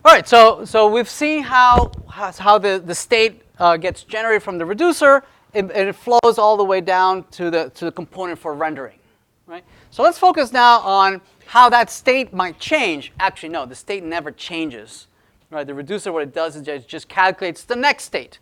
All right, so we've seen how the state gets generated from the reducer, and it flows all the way down to the component for rendering, right? So let's focus now on how that state might change. Actually, no, the state never changes, right? The reducer, what it does is it just calculates the next state,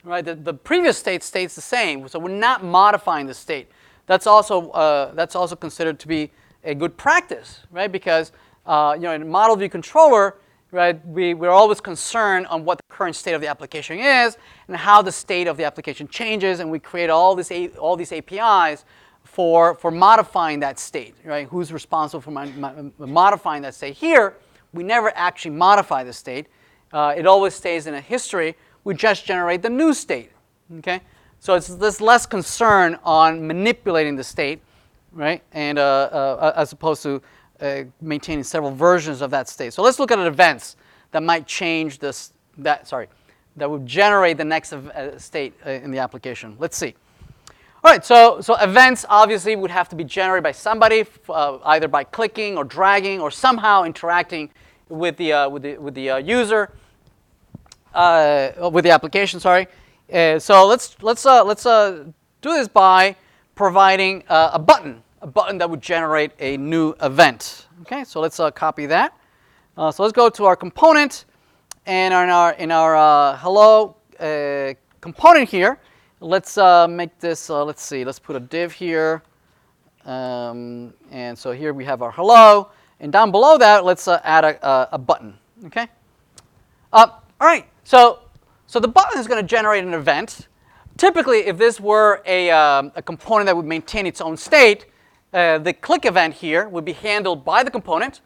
right? The previous state stays the same, so we're not modifying the state. That's also considered to be a good practice, right? Because in a model view controller, right, we're always concerned on what the current state of the application is and how the state of the application changes, and we create all these APIs for modifying that state, right? Who's responsible for modifying that state? Here, we never actually modify the state. It always stays in a history. We just generate the new state, okay? So there's less concern on manipulating the state, right? And as opposed to maintaining several versions of that state. So let's look at events that might change this. That would generate the next state in the application. Let's see. All right, so events obviously would have to be generated by somebody, either by clicking or dragging or somehow interacting with the user, with the application. Sorry. So let's do this by providing a button that would generate a new event. Okay, so let's copy that. So let's go to our component, and in our hello component here, let's make this. Let's see. Let's put a div here, and so here we have our hello, and down below that, let's add a button. Okay. All right. So the button is going to generate an event. Typically, if this were a component that would maintain its own state, the click event here would be handled by the component.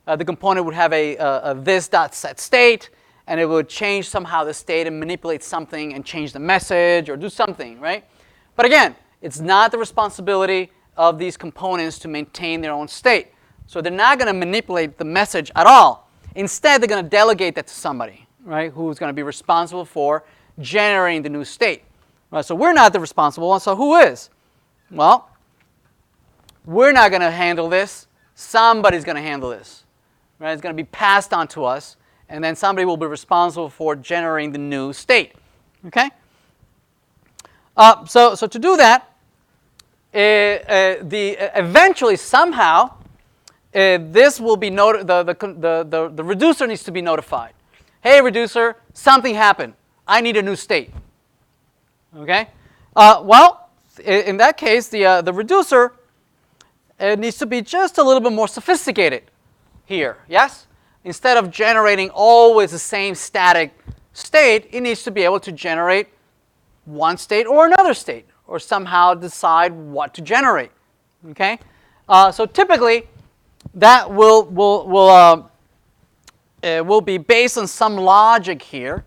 The component would have a this.setState, and it would change somehow the state and manipulate something and change the message or do something, right? But again, it's not the responsibility of these components to maintain their own state. So they're not going to manipulate the message at all. Instead, they're going to delegate that to somebody, right, who's going to be responsible for generating the new state. Right, so we're not the responsible one, so who is? Well, we're not going to handle this. Somebody's going to handle this. Right? It's going to be passed on to us, and then somebody will be responsible for generating the new state. Okay? So to do that, eventually somehow this will be the reducer needs to be notified. Hey, reducer, something happened. I need a new state. Okay? Well, in that case, the reducer needs to be just a little bit more sophisticated here. Yes? Instead of generating always the same static state, it needs to be able to generate one state or another state, or somehow decide what to generate. Okay? So typically, that will be based on some logic here,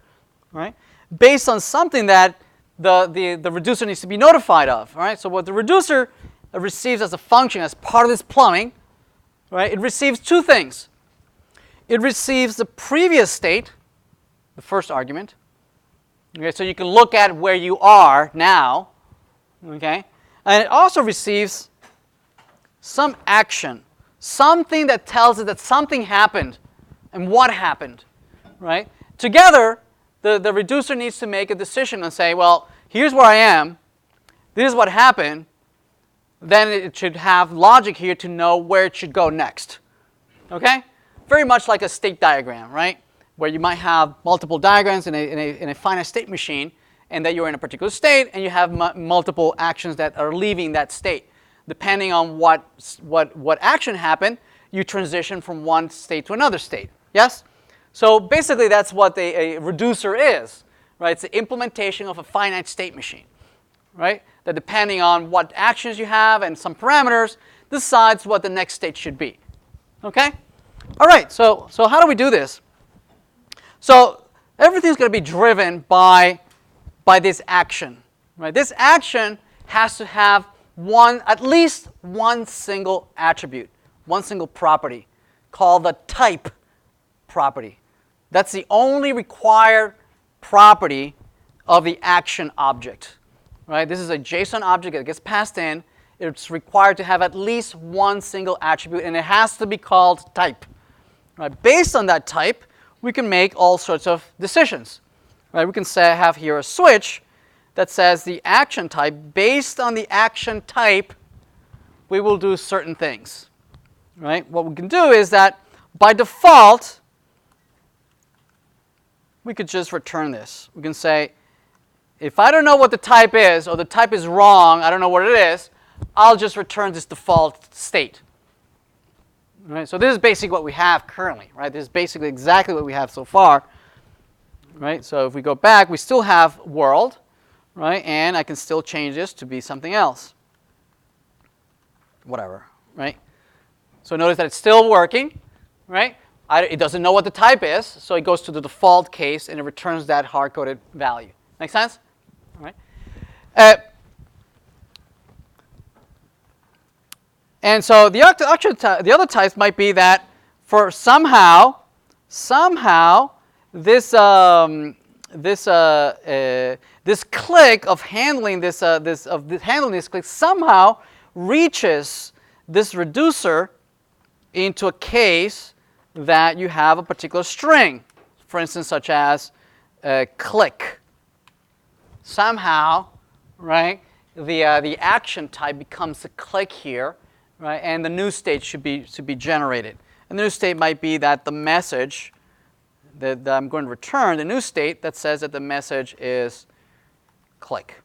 right? Based on something that the reducer needs to be notified of. Right? So what the reducer receives as a function, as part of this plumbing, right? It receives two things. It receives the previous state, the first argument. Okay, so you can look at where you are now. Okay, and it also receives some action, something that tells it that something happened and what happened. Right? Together, the reducer needs to make a decision and say, well, here's where I am. This is what happened. Then it should have logic here to know where it should go next. Okay? Very much like a state diagram, right? Where you might have multiple diagrams in a finite state machine, and that you're in a particular state, and you have multiple actions that are leaving that state. Depending on what action happened, you transition from one state to another state. Yes? So basically, that's what a reducer is, right? It's the implementation of a finite state machine, right? That depending on what actions you have and some parameters, decides what the next state should be. Okay? All right, so how do we do this? So everything's going to be driven by this action. Right? This action has to have at least one single attribute, one single property, called the type property. That's the only required property of the action object. Right? This is a JSON object that gets passed in. It's required to have at least one single attribute, and it has to be called type. Right? Based on that type, we can make all sorts of decisions. Right? We can have here a switch that says the action type, based on the action type, we will do certain things. Right? What we can do is that by default, we could just return this. We can say, if I don't know what the type is, or the type is wrong, I don't know what it is, I'll just return this default state. Right? So this is basically what we have currently. Right? This is basically exactly what we have so far. Right? So if we go back, we still have world, right? And I can still change this to be something else. Whatever, right? So notice that it's still working, right? It doesn't know what the type is, so it goes to the default case and it returns that hard-coded value. Make sense? All right. And so the other types might be that for somehow this click of handling this click somehow reaches this reducer into a case that you have a particular string, for instance, such as click. Somehow, right, the action type becomes a click here, right, and the new state should be generated. And the new state might be that the message that I'm going to return, the new state that says that the message is click.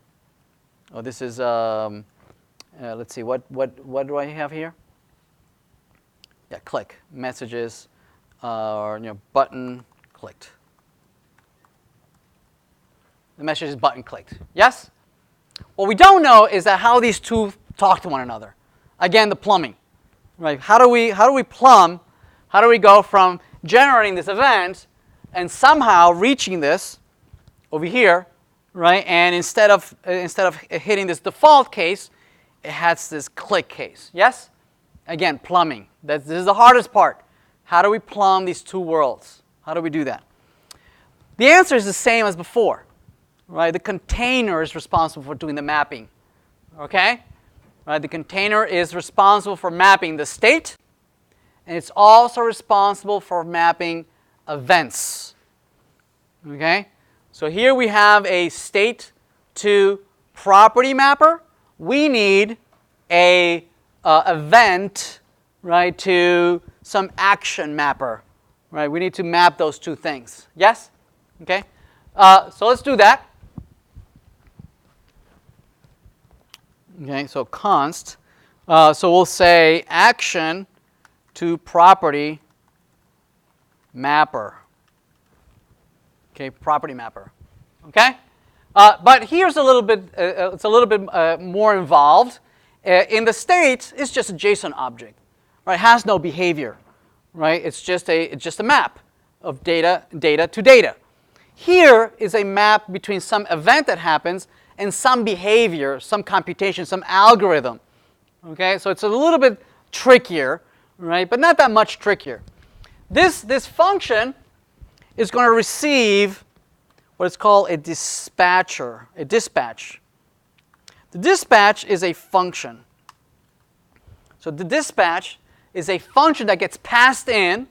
Oh, this is let's see, what do I have here? Yeah, click. Messages or button clicked. The message is button clicked. Yes? What we don't know is that how these two talk to one another. Again, the plumbing. Right? How do we plumb? How do we go from generating this event and somehow reaching this over here, right? And instead of hitting this default case, it has this click case. Yes? Again, plumbing. This is the hardest part. How do we plumb these two worlds? How do we do that? The answer is the same as before. Right? The container is responsible for doing the mapping. Okay? Right? The container is responsible for mapping the state, and it's also responsible for mapping events. Okay? So here we have a state to property mapper. We need a event, right, to some action mapper. Right? We need to map those two things. Yes? Okay? So let's do that. Okay, so const. So we'll say action to property mapper. Okay, property mapper. Okay, but here's a little bit. It's a little bit more involved. In the state, it's just a JSON object, right? It has no behavior, right? It's just a map of data to data. Here is a map between some event that happens and some behavior, some computation, some algorithm. Okay, so it's a little bit trickier, right? But not that much trickier. This function is going to receive what is called a dispatcher, a dispatch. The dispatch is a function. So the dispatch is a function that gets passed in,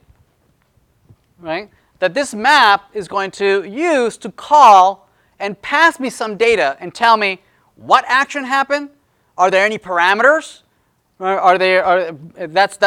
right? That this map is going to use to call and pass me some data and tell me what action happened. Are there any parameters? That's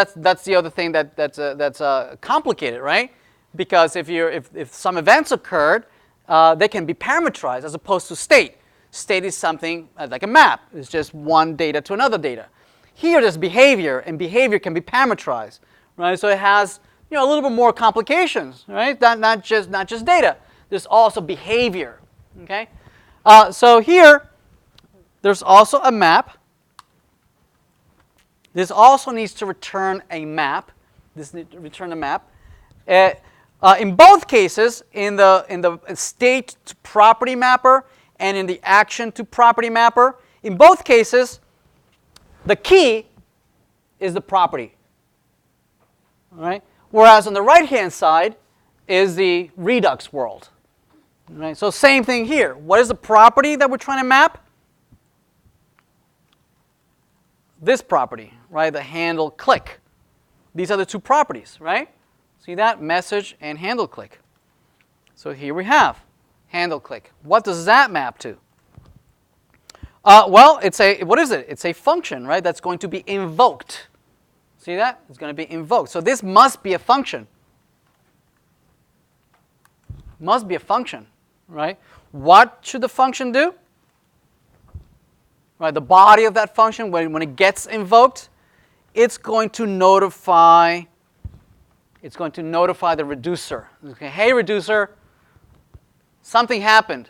the other thing that's complicated, right? Because if some events occurred, they can be parameterized as opposed to state. State is something like a map. It's just one data to another data. Here there's behavior, and behavior can be parameterized, right? So it has a little bit more complications, right? Not just data. There's also behavior. Okay, so here there's also a map. This also needs to return a map. This needs to return a map. In both cases, in the state to property mapper and in the action to property mapper, in both cases, the key is the property. All right. Whereas on the right-hand side is the redux world. Right, so same thing here. What is the property that we're trying to map? This property, right? The handle click. These are the two properties, right? See that? Message and handle click. So here we have handle click. What does that map to? Well, what is it? It's a function, right? That's going to be invoked. See that? It's going to be invoked. So this must be a function. Must be a function, right? What should the function do? Right, the body of that function, when it gets invoked, it's going to notify the reducer. Okay, hey reducer, something happened.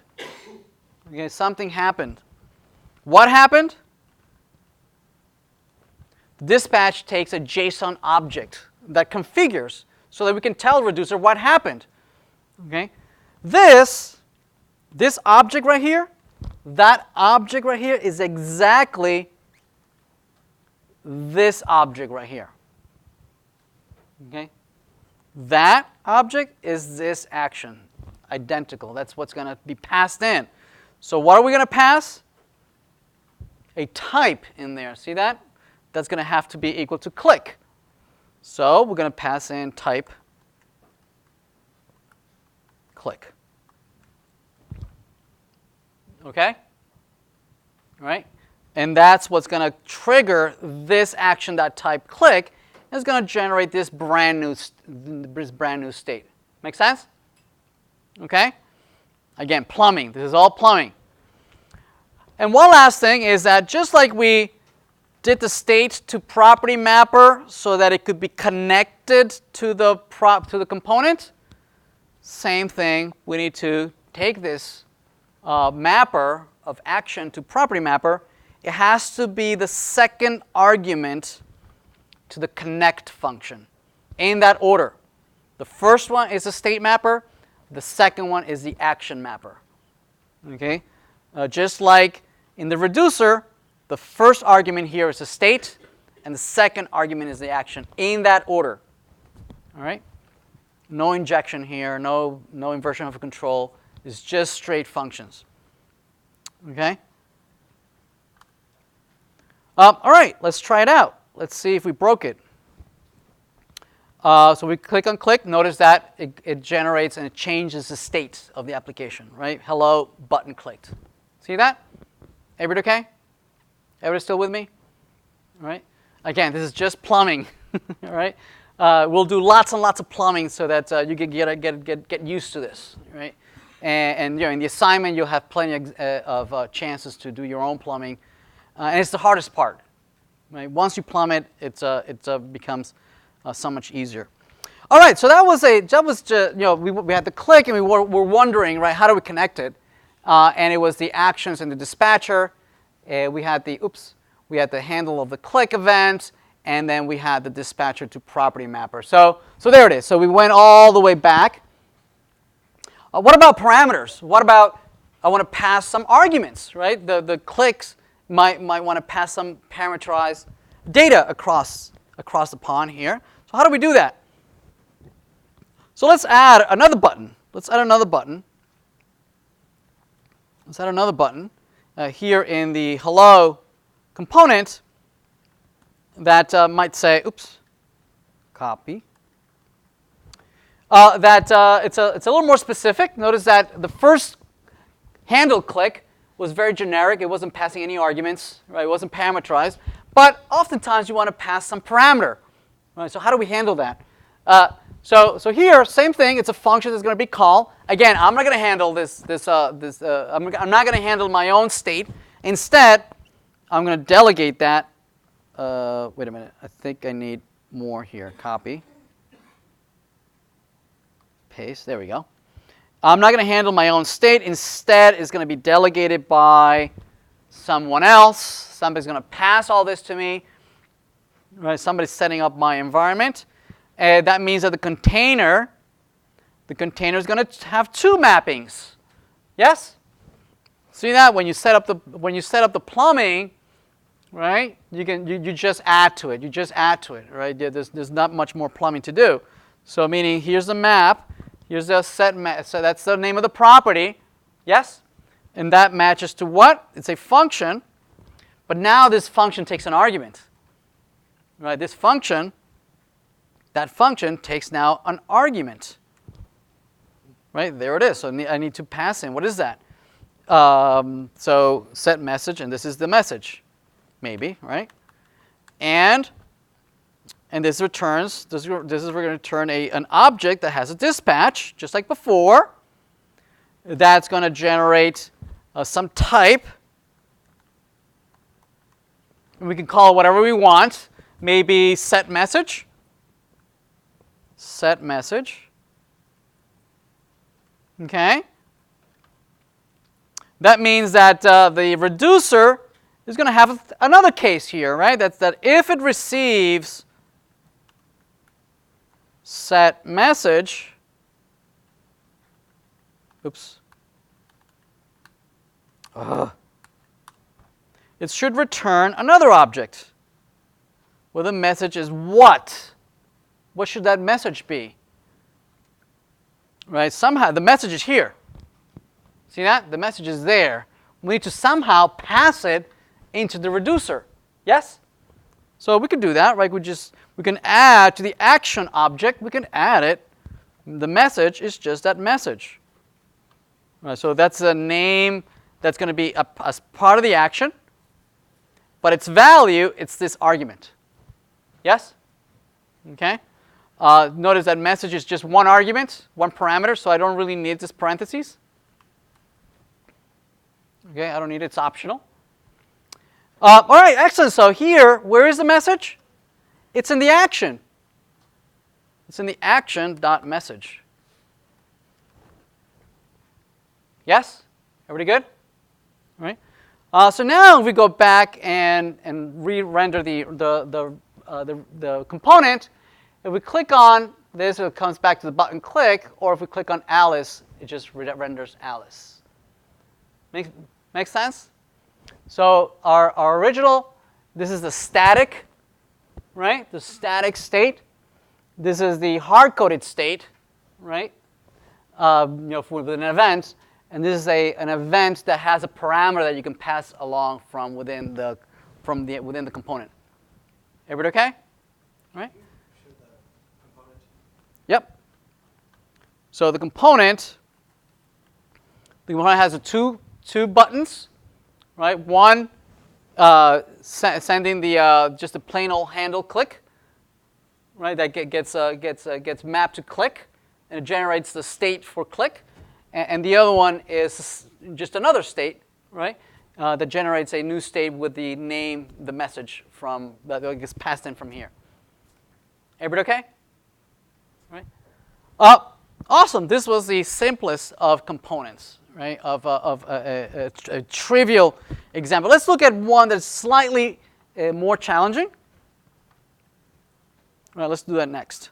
Okay, something happened. What happened? The dispatch takes a JSON object that configures so that we can tell reducer what happened. Okay, this object right here, that object right here is exactly this object right here. Okay? That object is this action. Identical. That's what's going to be passed in. So what are we going to pass? A type in there. See that? That's going to have to be equal to click. So we're going to pass in type click. Okay? Right? And that's what's going to trigger this action.type click. It's going to generate this brand new state. Make sense? Okay? Again, plumbing. This is all plumbing. And one last thing is that just like we did the state to property mapper so that it could be connected to the component, same thing. We need to take this mapper of action to property mapper. It has to be the second argument to the connect function in that order. The first one is the state mapper. The second one is the action mapper. Okay? Just like in the reducer, the first argument here is the state, and the second argument is the action in that order. All right? No injection here, no inversion of control. It's just straight functions. Okay? All right, let's try it out. Let's see if we broke it. So we click on click. Notice that it generates and it changes the state of the application, right? Hello, button clicked. See that? Everybody okay? Everybody still with me? All right. Again, this is just plumbing. All right. We'll do lots and lots of plumbing so that you can get used to this, right? And in the assignment, you'll have plenty of chances to do your own plumbing. And it's the hardest part. Right? Once you plumb it, it becomes so much easier. All right, so that was just, we had the click and we were wondering, right, how do we connect it? And it was the actions in the dispatcher. We had the handle of the click event, and then we had the dispatcher to property mapper. So there it is. So we went all the way back. What about parameters? What about I want to pass some arguments, right? The clicks might want to pass some parameterized data across the pond here. So how do we do that? So let's add another button. Here in the hello component that might say, copy. It's a little more specific. Notice that the first handle click was very generic. It wasn't passing any arguments, right? It wasn't parameterized. But oftentimes you want to pass some parameter, right? So how do we handle that? So here, same thing. It's a function that's going to be called. Again, I'm not going to handle I'm not going to handle my own state. Instead, I'm going to delegate that. Wait a minute. I think I need more here. Copy. Paste. There we go. I'm not going to handle my own state. Instead, it's going to be delegated by someone else. Somebody's going to pass all this to me. Right? Somebody's setting up my environment. And that means that the container is going to have two mappings. Yes? See that when you set up the plumbing, right? You just add to it. Right? There's not much more plumbing to do. So meaning here's the map. Here's the set map. So that's the name of the property. Yes? And that matches to what? It's a function. But now this function takes an argument. Right? That function takes now an argument. right? There it is. So I need to pass in. What is that? So set message, and this is the message, maybe, right? And this returns, this is we're going to return an object that has a dispatch, just like before. That's going to generate some type. We can call it whatever we want. Maybe set message. Set message. Okay. That means that the reducer is going to have another case here, right? That's that if it receives set message, oops, it should return another object where the message is what? What should that message be? Right? Somehow the message is here. See that? The message is there. We need to somehow pass it into the reducer. Yes? So we can do that, right? We can add to the action object, we can add it. The message is just that message. Right, so that's a name that's going to be as part of the action, but its value, it's this argument. Yes? Okay? Notice that message is just one argument, one parameter, so I don't really need this parentheses. Okay, I don't need it, it's optional. All right, excellent. So here, where is the message? It's in the action. It's in the action.message. Yes? Everybody good? All right. So now if we go back and re-render the component, if we click on this, it comes back to the button click, or if we click on Alice, it just renders Alice. Make sense? So our original, this is the static, right? The static state. This is the hard-coded state, right? With an event, and this is an event that has a parameter that you can pass along from within the component. Everybody okay? Right? Show the component. Yep. So the component has two buttons, right? One sending the just a plain old handle click, right? That gets mapped to click, and it generates the state for click. And the other one is just another state, right? That generates a new state with the name, the message from that gets passed in from here. Everybody okay? Right? Awesome. This was the simplest of components, right? Of a trivial example. Let's look at one that's slightly more challenging. All right, let's do that next.